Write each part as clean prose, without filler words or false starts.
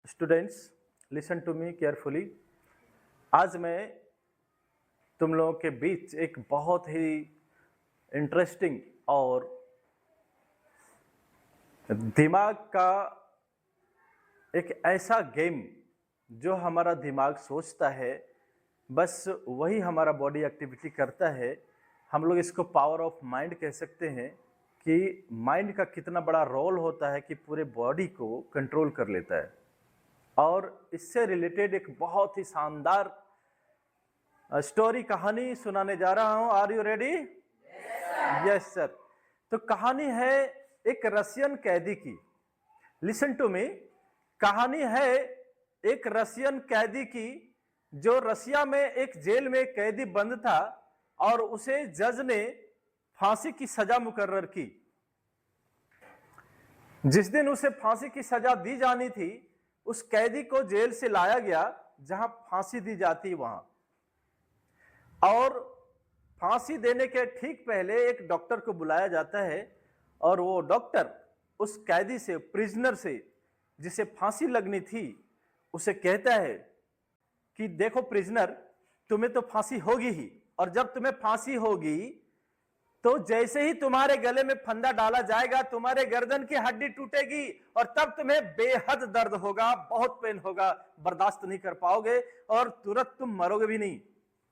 Students, listen to me carefully. आज मैं तुम लोगों के बीच एक बहुत ही इंटरेस्टिंग और दिमाग का एक ऐसा गेम जो हमारा दिमाग सोचता है, बस वही हमारा बॉडी एक्टिविटी करता है। हम लोग इसको पावर ऑफ माइंड कह सकते हैं कि माइंड का कितना बड़ा रोल होता है कि पूरे बॉडी को कंट्रोल कर लेता है। और इससे रिलेटेड एक बहुत ही शानदार स्टोरी कहानी सुनाने जा रहा हूं। Are you ready? Yes sir. तो कहानी है एक रशियन कैदी की। Listen to me. कहानी है एक रशियन कैदी की जो रशिया में एक जेल में कैदी बंद था और उसे जज ने फांसी की सजा मुकर्रर की। जिस दिन उसे फांसी की सजा दी जानी थी, उस कैदी को जेल से लाया गया जहां फांसी दी जाती वहां। और फांसी देने के ठीक पहले एक डॉक्टर को बुलाया जाता है और वो डॉक्टर उस कैदी से, प्रिजनर से जिसे फांसी लगनी थी, उसे कहता है कि देखो प्रिजनर, तुम्हें तो फांसी होगी ही, और जब तुम्हें फांसी होगी तो जैसे ही तुम्हारे गले में फंदा डाला जाएगा, तुम्हारे गर्दन की हड्डी टूटेगी और तब तुम्हें बेहद दर्द होगा, बहुत पेन होगा, बर्दाश्त नहीं कर पाओगे और तुरंत तुम मरोगे भी नहीं।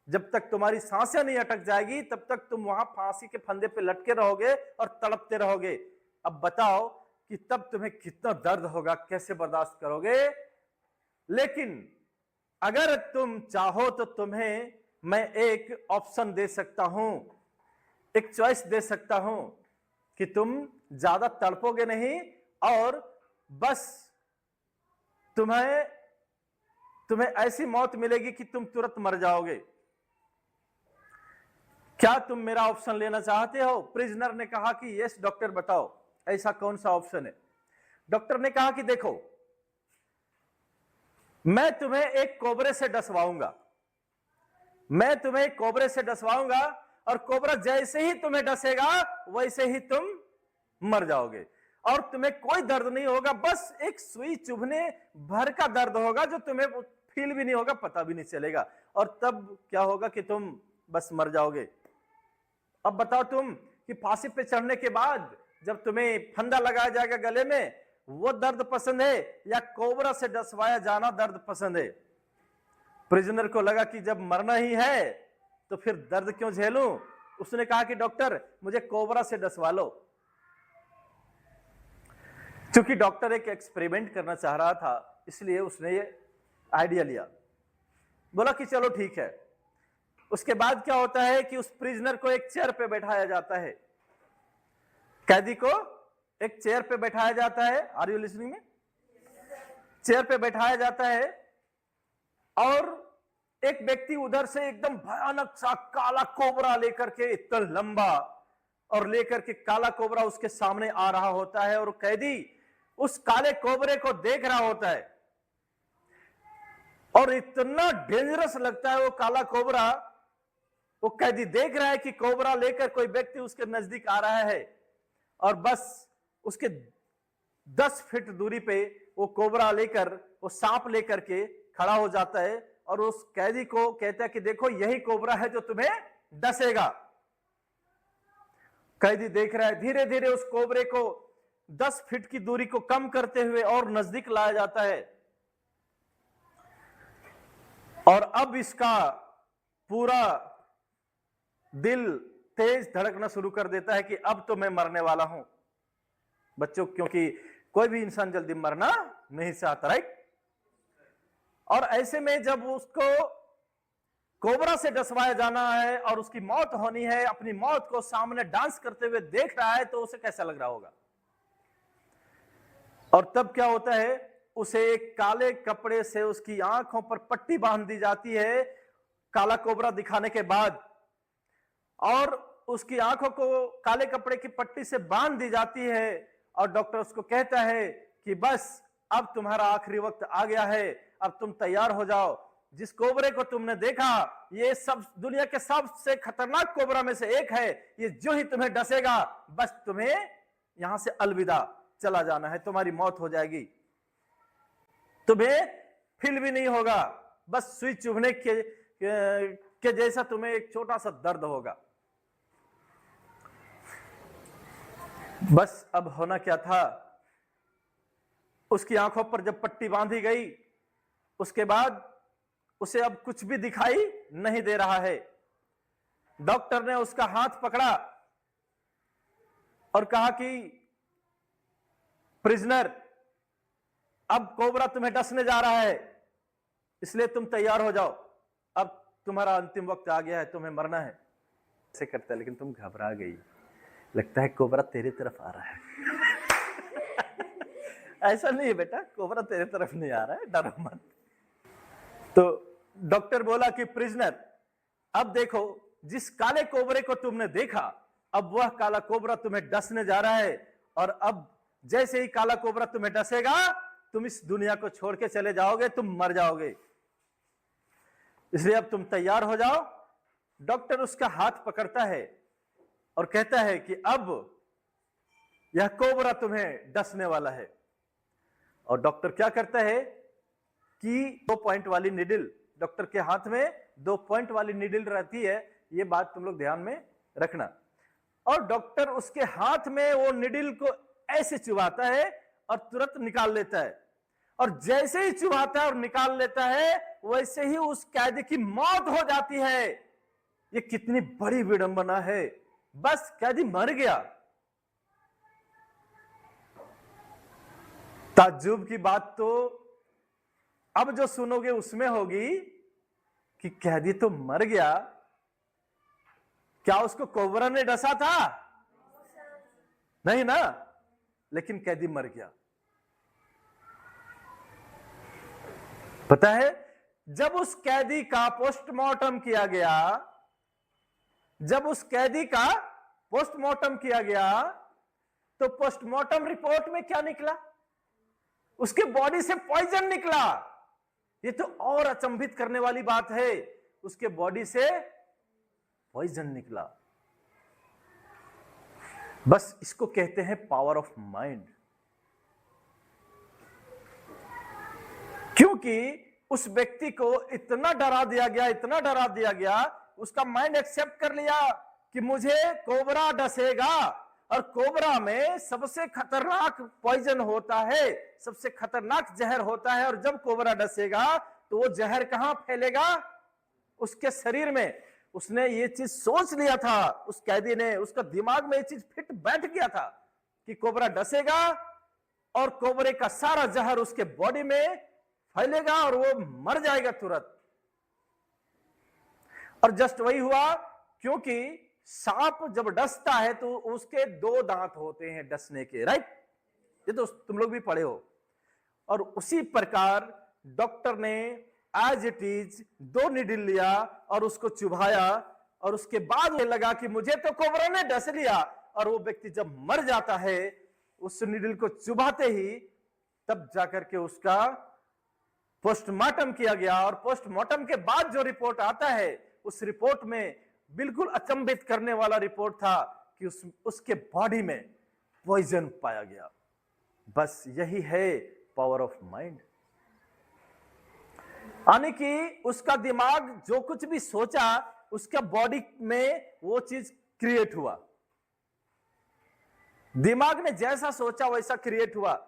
जब तक तुम्हारी सांसें नहीं अटक जाएगी तब तक तुम वहां फांसी के फंदे पे लटके रहोगे और तड़पते रहोगे। अब बताओ कि तब तुम्हें कितना दर्द होगा, कैसे बर्दाश्त करोगे? लेकिन अगर तुम चाहो तो तुम्हें मैं एक ऑप्शन दे सकता हूं, एक चॉइस दे सकता हूं कि तुम ज्यादा तड़पोगे नहीं और बस तुम्हें ऐसी मौत मिलेगी कि तुम तुरंत मर जाओगे। क्या तुम मेरा ऑप्शन लेना चाहते हो? प्रिजनर ने कहा कि यस डॉक्टर, बताओ ऐसा कौन सा ऑप्शन है। डॉक्टर ने कहा कि देखो, मैं तुम्हें एक कोबरे से डसवाऊंगा, मैं तुम्हें एक कोबरे से डसवाऊंगा और कोबरा जैसे ही तुम्हें डसेगा वैसे ही तुम मर जाओगे और तुम्हें कोई दर्द नहीं होगा, बस एक सुई चुभने भर का दर्द होगा जो तुम्हें फील भी नहीं होगा, पता भी नहीं चलेगा, और तब क्या होगा कि तुम बस मर जाओगे। अब बताओ तुम कि फांसी पे चढ़ने के बाद जब तुम्हें फंदा लगाया जाएगा गले में, वो दर्द पसंद है या कोबरा से डसवाया जाना दर्द पसंद है? प्रिजनर को लगा कि जब मरना ही है तो फिर दर्द क्यों झेलूं। उसने कहा कि डॉक्टर, मुझे कोबरा से डसवा लो। क्योंकि डॉक्टर एक एक्सपेरिमेंट करना चाह रहा था, इसलिए उसने ये आइडिया लिया। बोला कि चलो ठीक है। उसके बाद क्या होता है कि उस प्रिजनर को एक चेयर पे बैठाया जाता है, कैदी को एक चेयर पे बैठाया जाता है। आर यू लिसनिंग में? चेयर पे बैठाया जाता है और एक व्यक्ति उधर से एकदम भयानक सा काला कोबरा लेकर के, इतना लंबा और लेकर के काला कोबरा उसके सामने आ रहा होता है और कैदी उस काले कोबरे को देख रहा होता है और इतना डेंजरस लगता है वो काला कोबरा। वो कैदी देख रहा है कि कोबरा लेकर कोई व्यक्ति उसके नजदीक आ रहा है और बस उसके 10 फीट दूरी पे वो कोबरा लेकर, वो सांप लेकर के खड़ा हो जाता है और उस कैदी को कहता है कि देखो, यही कोबरा है जो तुम्हें डसेगा। कैदी देख रहा है, धीरे धीरे उस कोबरे को 10 फीट की दूरी को कम करते हुए और नजदीक लाया जाता है और अब इसका पूरा दिल तेज धड़कना शुरू कर देता है कि अब तो मैं मरने वाला हूं। बच्चों, क्योंकि कोई भी इंसान जल्दी मरना नहीं चाहता, राइट? और ऐसे में जब उसको कोबरा से डसवाया जाना है और उसकी मौत होनी है, अपनी मौत को सामने डांस करते हुए देख रहा है, तो उसे कैसा लग रहा होगा? और तब क्या होता है, उसे एक काले कपड़े से उसकी आंखों पर पट्टी बांध दी जाती है काला कोबरा दिखाने के बाद, और उसकी आंखों को काले कपड़े की पट्टी से बांध दी जाती है और डॉक्टर उसको कहता है कि बस अब तुम्हारा आखिरी वक्त आ गया है, अब तुम तैयार हो जाओ। जिस कोबरे को तुमने देखा, ये सब दुनिया के सबसे खतरनाक कोबरा में से एक है, ये जो ही तुम्हें डसेगा बस तुम्हें यहां से अलविदा, चला जाना है, तुम्हारी मौत हो जाएगी। तुम्हें फील भी नहीं होगा, बस सुई चुभने के जैसा तुम्हें एक छोटा सा दर्द होगा। बस अब होना क्या था, उसकी आंखों पर जब पट्टी बांधी गई, उसके बाद उसे अब कुछ भी दिखाई नहीं दे रहा है। डॉक्टर ने उसका हाथ पकड़ा और कहा कि प्रिजनर, अब कोबरा तुम्हें डसने जा रहा है, इसलिए तुम तैयार हो जाओ, अब तुम्हारा अंतिम वक्त आ गया है, तुम्हें मरना है। ऐसे करता है, लेकिन तुम घबरा गई, लगता है कोबरा तेरी तरफ आ रहा है। ऐसा नहीं है बेटा, कोबरा तेरे तरफ नहीं आ रहा है, डरो मत। तो डॉक्टर बोला कि प्रिजनर, अब देखो, जिस काले कोबरे को तुमने देखा, अब वह काला कोबरा तुम्हें डसने जा रहा है, और अब जैसे ही काला कोबरा तुम्हें डसेगा, तुम इस दुनिया को छोड़ के चले जाओगे, तुम मर जाओगे, इसलिए अब तुम तैयार हो जाओ। डॉक्टर उसका हाथ पकड़ता है और कहता है कि अब यह कोबरा तुम्हें डसने वाला है। और डॉक्टर क्या करता है कि 2 पॉइंट वाली निडिल, डॉक्टर के हाथ में 2 पॉइंट वाली निडिल रहती है, ये बात तुम लोग ध्यान में रखना। और डॉक्टर उसके हाथ में वो निडिल को ऐसे चुभाता है और तुरंत निकाल लेता है, और जैसे ही चुभाता है और निकाल लेता है, वैसे ही उस कैदी की मौत हो जाती है। ये कितनी बड़ी विडंबना है, बस कैदी मर गया। ताज्जुब की बात तो अब जो सुनोगे उसमें होगी कि कैदी तो मर गया, क्या उसको कोबरा ने डसा था? नहीं ना, लेकिन कैदी मर गया। पता है, जब उस कैदी का पोस्टमार्टम किया गया, जब उस कैदी का पोस्टमार्टम किया गया, तो पोस्टमार्टम रिपोर्ट में क्या निकला? उसके बॉडी से पॉइजन निकला। ये तो और अचंभित करने वाली बात है, उसके बॉडी से पॉइजन निकला। बस इसको कहते हैं पावर ऑफ माइंड। क्योंकि उस व्यक्ति को इतना डरा दिया गया, इतना डरा दिया गया, उसका माइंड एक्सेप्ट कर लिया कि मुझे कोबरा डसेगा, और कोबरा में सबसे खतरनाक पॉइजन होता है, सबसे खतरनाक जहर होता है, और जब कोबरा डसेगा तो वो जहर कहां फैलेगा? उसके शरीर में। उसने ये चीज सोच लिया था, उस कैदी ने, उसका दिमाग में ये चीज फिट बैठ गया था कि कोबरा डसेगा और कोबरे का सारा जहर उसके बॉडी में फैलेगा और वो मर जाएगा तुरंत। और जस्ट वही हुआ, क्योंकि सांप जब डसता है तो उसके 2 दांत होते हैं डसने के, राइट? ये तो तुम लोग भी पढ़े हो। और उसी प्रकार डॉक्टर ने एज इट इज 2 निडिल लिया और उसको चुभाया, और उसके बाद ये लगा कि मुझे तो कोबरा ने डस लिया, और वो व्यक्ति जब मर जाता है उस निडिल को चुभाते ही, तब जाकर के उसका पोस्टमार्टम किया गया। और पोस्टमार्टम के बाद जो रिपोर्ट आता है, उस रिपोर्ट में बिल्कुल अचंभित करने वाला रिपोर्ट था कि उसके बॉडी में पॉइजन पाया गया। बस यही है पावर ऑफ माइंड। यानी कि उसका दिमाग जो कुछ भी सोचा, उसका बॉडी में वो चीज क्रिएट हुआ। दिमाग ने जैसा सोचा वैसा क्रिएट हुआ।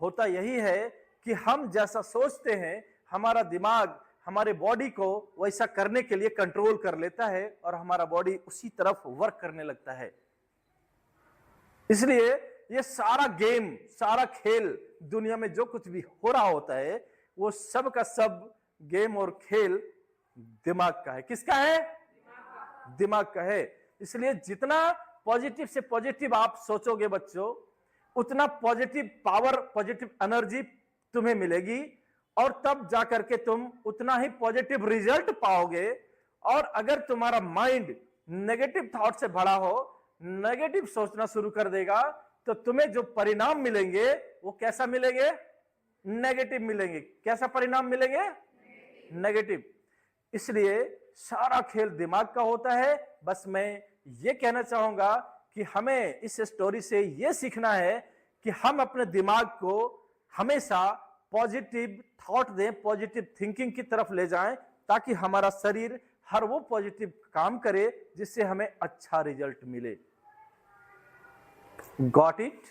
होता यही है कि हम जैसा सोचते हैं, हमारा दिमाग हमारे बॉडी को वैसा करने के लिए कंट्रोल कर लेता है, और हमारा बॉडी उसी तरफ वर्क करने लगता है। इसलिए ये सारा गेम, सारा खेल, दुनिया में जो कुछ भी हो रहा होता है, वो सब का सब गेम और खेल दिमाग का है। किसका है? दिमाग का है। इसलिए जितना पॉजिटिव से पॉजिटिव आप सोचोगे बच्चों, उतना पॉजिटिव पावर, पॉजिटिव एनर्जी तुम्हें मिलेगी, और तब जाकर के तुम उतना ही पॉजिटिव रिजल्ट पाओगे। और अगर तुम्हारा माइंड नेगेटिव थॉट से भरा हो, नेगेटिव सोचना शुरू कर देगा, तो तुम्हें जो परिणाम मिलेंगे वो कैसा मिलेंगे? नेगेटिव मिलेंगे। कैसा परिणाम मिलेंगे? नेगेटिव। इसलिए सारा खेल दिमाग का होता है। बस मैं ये कहना चाहूंगा कि हमें इस स्टोरी से ये सीखना है कि हम अपने दिमाग को हमेशा पॉजिटिव थॉट दें, पॉजिटिव थिंकिंग की तरफ ले जाएं, ताकि हमारा शरीर हर वो पॉजिटिव काम करे जिससे हमें अच्छा रिजल्ट मिले। Got it?